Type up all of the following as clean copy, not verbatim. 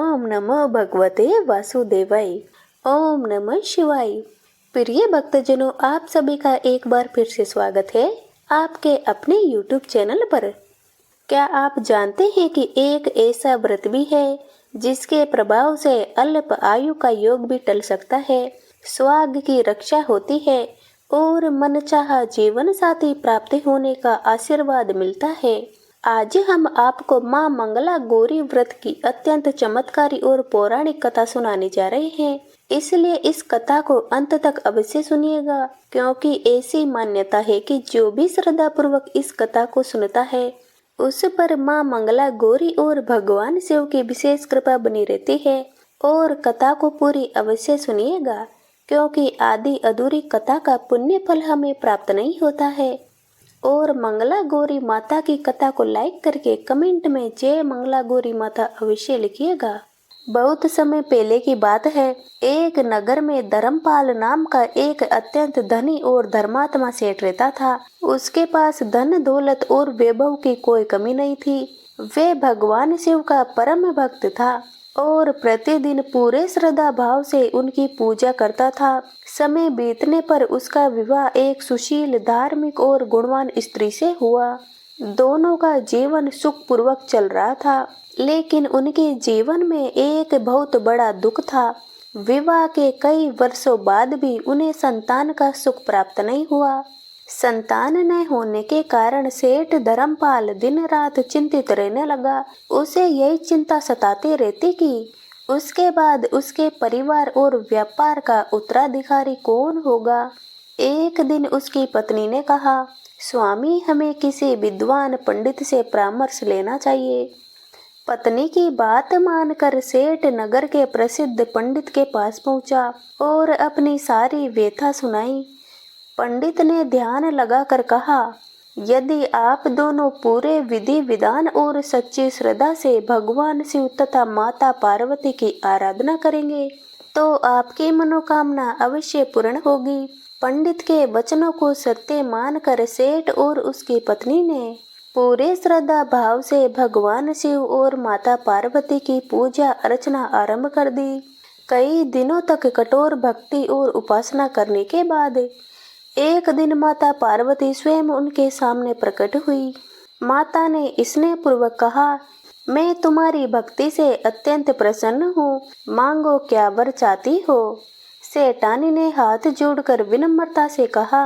ओम नमो भगवते वासुदेवाय। ओम नमः शिवाय। प्रिय भक्तजनों, आप सभी का एक बार फिर से स्वागत है आपके अपने YouTube चैनल पर। क्या आप जानते हैं कि एक ऐसा व्रत भी है जिसके प्रभाव से अल्प आयु का योग भी टल सकता है, स्वभाग्य की रक्षा होती है और मनचाहा जीवन साथी प्राप्ति होने का आशीर्वाद मिलता है। आज हम आपको मां मंगला गौरी व्रत की अत्यंत चमत्कारी और पौराणिक कथा सुनाने जा रहे हैं, इसलिए इस कथा को अंत तक अवश्य सुनिएगा, क्योंकि ऐसी मान्यता है कि जो भी श्रद्धा पूर्वक इस कथा को सुनता है उस पर मां मंगला गौरी और भगवान शिव की विशेष कृपा बनी रहती है। और कथा को पूरी अवश्य सुनिएगा, क्योंकि आदि अधूरी कथा का पुण्य फल हमें प्राप्त नहीं होता है। और मंगला गौरी माता की कथा को लाइक करके कमेंट में जय मंगला गौरी माता अवश्य लिखिएगा। बहुत समय पहले की बात है, एक नगर में धर्मपाल नाम का एक अत्यंत धनी और धर्मात्मा सेठ रहता था। उसके पास धन दौलत और वैभव की कोई कमी नहीं थी। वे भगवान शिव का परम भक्त था और प्रतिदिन पूरे श्रद्धा भाव से उनकी पूजा करता था। समय बीतने पर उसका विवाह एक सुशील, धार्मिक और गुणवान स्त्री से हुआ। दोनों का जीवन सुखपूर्वक चल रहा था, लेकिन उनके जीवन में एक बहुत बड़ा दुख था। विवाह के कई वर्षों बाद भी उन्हें संतान का सुख प्राप्त नहीं हुआ। संतान न होने के कारण सेठ धर्मपाल दिन रात चिंतित रहने लगा। उसे यही चिंता सताती रहती कि उसके बाद उसके परिवार और व्यापार का उत्तराधिकारी कौन होगा। एक दिन उसकी पत्नी ने कहा, स्वामी, हमें किसी विद्वान पंडित से परामर्श लेना चाहिए। पत्नी की बात मानकर सेठ नगर के प्रसिद्ध पंडित के पास पहुंचा और अपनी सारी व्यथा सुनाई। पंडित ने ध्यान लगाकर कहा, यदि आप दोनों पूरे विधि विधान और सच्ची श्रद्धा से भगवान शिव तथा माता पार्वती की आराधना करेंगे तो आपकी मनोकामना अवश्य पूर्ण होगी। पंडित के वचनों को सत्य मानकर सेठ और उसकी पत्नी ने पूरे श्रद्धा भाव से भगवान शिव और माता पार्वती की पूजा अर्चना आरंभ कर दी। कई दिनों तक कठोर भक्ति और उपासना करने के बाद एक दिन माता पार्वती स्वयं उनके सामने प्रकट हुई। माता ने स्नेह पूर्वक कहा, मैं तुम्हारी भक्ति से अत्यंत प्रसन्न हूँ, मांगो क्या वर चाहती हो। सेठानी ने हाथ जोड़कर विनम्रता से कहा,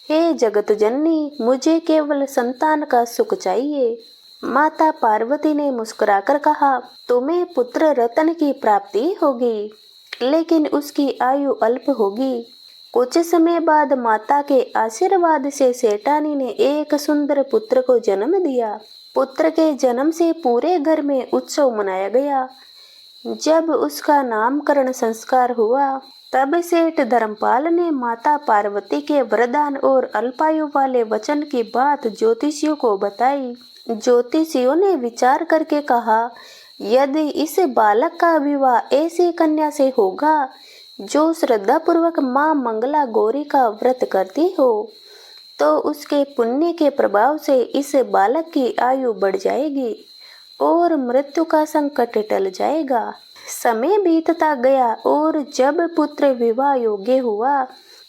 हे जगत जननी, मुझे केवल संतान का सुख चाहिए। माता पार्वती ने मुस्कुराकर कहा, तुम्हें पुत्र रत्न की प्राप्ति होगी, लेकिन उसकी आयु अल्प होगी। कुछ समय बाद माता के आशीर्वाद से सेठानी ने एक सुंदर पुत्र को जन्म दिया। पुत्र के जन्म से पूरे घर में उत्सव मनाया गया। जब उसका नामकरण संस्कार हुआ तब सेठ धर्मपाल ने माता पार्वती के वरदान और अल्पायु वाले वचन की बात ज्योतिषियों को बताई। ज्योतिषियों ने विचार करके कहा, यदि इस बालक का विवाह ऐसी कन्या से होगा जो श्रद्धा पूर्वक मां मंगला गौरी का व्रत करती हो, तो उसके पुण्य के प्रभाव से इस बालक की आयु बढ़ जाएगी और मृत्यु का संकट टल जाएगा। समय बीतता गया और जब पुत्र विवाह योग्य हुआ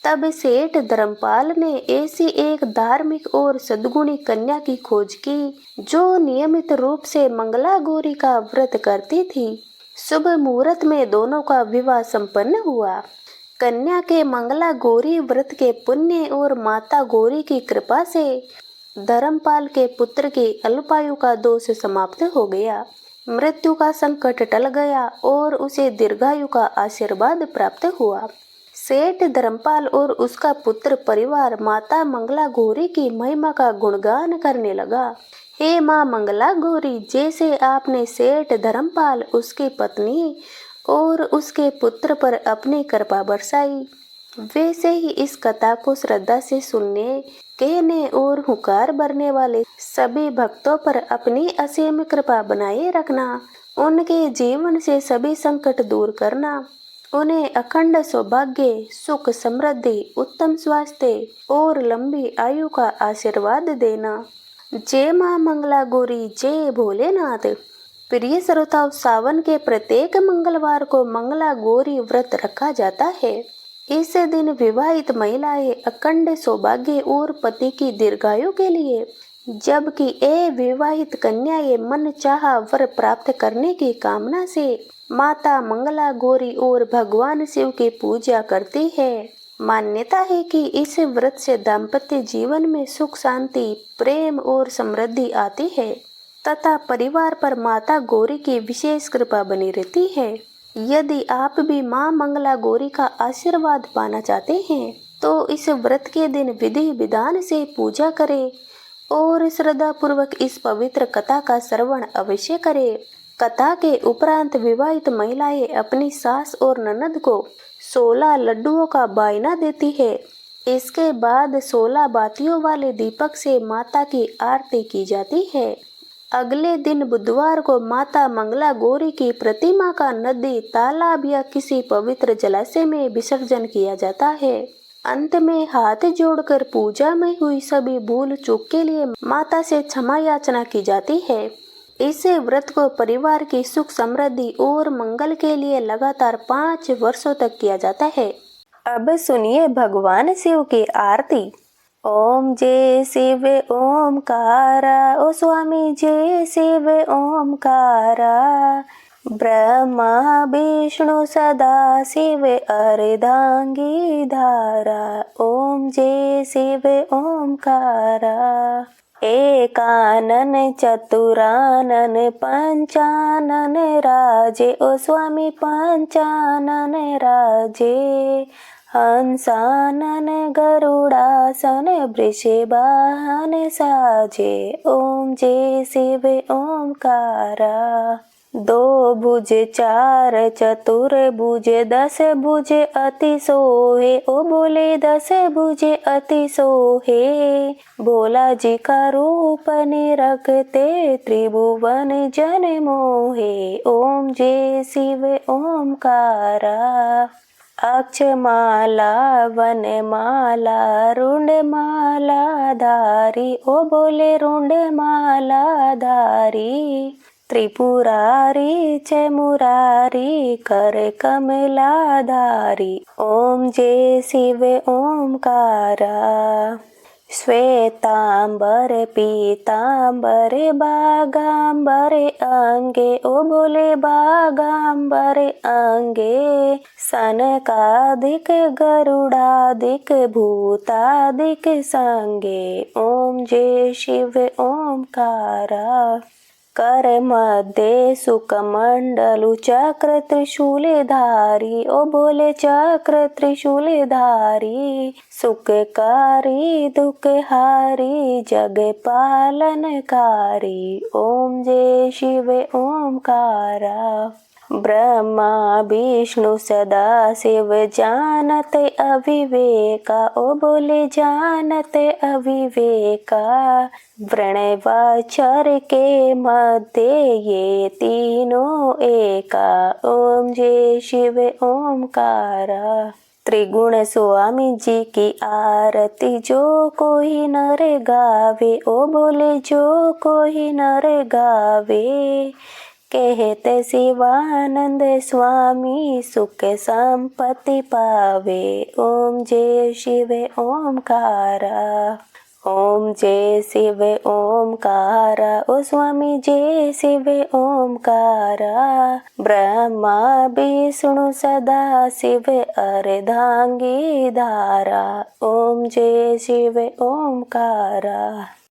तब सेठ धर्मपाल ने ऐसी एक धार्मिक और सद्गुणी कन्या की खोज की जो नियमित रूप से मंगला गौरी का व्रत करती थी। शुभ मुहूर्त में दोनों का विवाह संपन्न हुआ। कन्या के मंगला गौरी व्रत के पुण्य और माता गौरी की कृपा से धर्मपाल के पुत्र की अल्पायु का दोष समाप्त हो गया, मृत्यु का संकट टल गया और उसे दीर्घायु का आशीर्वाद प्राप्त हुआ। सेठ धर्मपाल और उसका पुत्र परिवार माता मंगला गौरी की महिमा का गुणगान करने लगा। हे मां मंगला गौरी, जैसे आपने सेठ धर्मपाल, उसकी पत्नी और उसके पुत्र पर अपनी कृपा बरसाई, वैसे ही इस कथा को श्रद्धा से सुनने, कहने और हुंकार भरने वाले सभी भक्तों पर अपनी असीम कृपा बनाए रखना। उनके जीवन से सभी संकट दूर करना, उन्हें अखंड सौभाग्य, सुख, समृद्धि, उत्तम स्वास्थ्य और लंबी आयु का आशीर्वाद देना। जय मां मंगला गौरी, जय भोलेनाथ। प्रिय श्रोताओं, सावन के प्रत्येक मंगलवार को मंगला गौरी व्रत रखा जाता है। इस दिन विवाहित महिलाएं अखंड सौभाग्य और पति की दीर्घायु के लिए, जबकि अविवाहित कन्याएं मन चाहा वर प्राप्त करने की कामना से माता मंगला गौरी और भगवान शिव की पूजा करती है। मान्यता है कि इस व्रत से दाम्पत्य जीवन में सुख, शांति, प्रेम और समृद्धि आती है तथा परिवार पर माता गौरी की विशेष कृपा बनी रहती है। यदि आप भी मां मंगला गौरी का आशीर्वाद पाना चाहते हैं तो इस व्रत के दिन विधि विधान से पूजा करें और श्रद्धा पूर्वक इस पवित्र कथा का श्रवण अवश्य करें। कथा के उपरांत विवाहित महिलाएं अपनी सास और ननद को 16 लड्डुओं का बायना देती है। इसके बाद 16 बातियों वाले दीपक से माता की आरती की जाती है। अगले दिन बुधवार को माता मंगला गौरी की प्रतिमा का नदी, तालाब या किसी पवित्र जलाशय में विसर्जन किया जाता है। अंत में हाथ जोड़कर पूजा में हुई सभी भूल चूक के लिए माता से क्षमा याचना की जाती है। इस व्रत को परिवार की सुख, समृद्धि और मंगल के लिए लगातार 5 वर्षों तक किया जाता है। अब सुनिए भगवान शिव की आरती। ओम जय शिव ओमकारा, ओ स्वामी जय शिव ओमकारा। ब्रह्मा विष्णु सदा शिव अर्धांगी धारा। ओम जय शिव ओमकारा। एकानन चतुरानन पंचानन राजे, ओ स्वामी पंचानन राजे। हंसानन गरुड़ासन वृषभान साजे। ओम जय शिव ओमकारा। 2 भुज 4 चतुर भुज 10 भुज अति सोहे, ओ बोले 10 भुज अति सोहे। भोला जी का रूप निरखते त्रिभुवन जन मोहे। ओम जय शिव ओमकारा। अक्षमाला वनमाला रुंडमाला धारी, ओ बोले रुंडमाला धारी। त्रिपुरारी च मुरारी कर कमलाधारी। ओम जय शिव ओमकारा। श्वेतांबर पीतांबर बागांबर अंगे, ओ बोले बागांबर अंगे। सनकादिक गरुड़ादिक भूतादिक संगे। ओम जय शिव ओमकारा। कर मध्य सुकमंडलु चक्र त्रिशूल धारी, ओ बोले चक्र त्रिशूल धारी। सुखकारी दुखहारी जग पालनकारी। ओम जय शिव ओमकारा। ब्रह्मा विष्णु सदा शिव जानत अविवेका, ओ बोले जानत अविवेका। व्रणवाचर के मध्य ये तीनों एका। ओम जय शिव ओमकारा। त्रिगुण स्वामी जी की आरती जो कोई नर गावे, ओ बोले जो कोई नर गावे। कहते शिवानंद स्वामी सुख संपत्ति पावे। ओम जय शिव ओमकारा। ओम जय शिव ओमकारा, ओ स्वामी जय शिव ओमकारा। ब्रह्मा विष्णु सदा शिव अर्धांगी धारा। ओम जय शिव ओमकारा।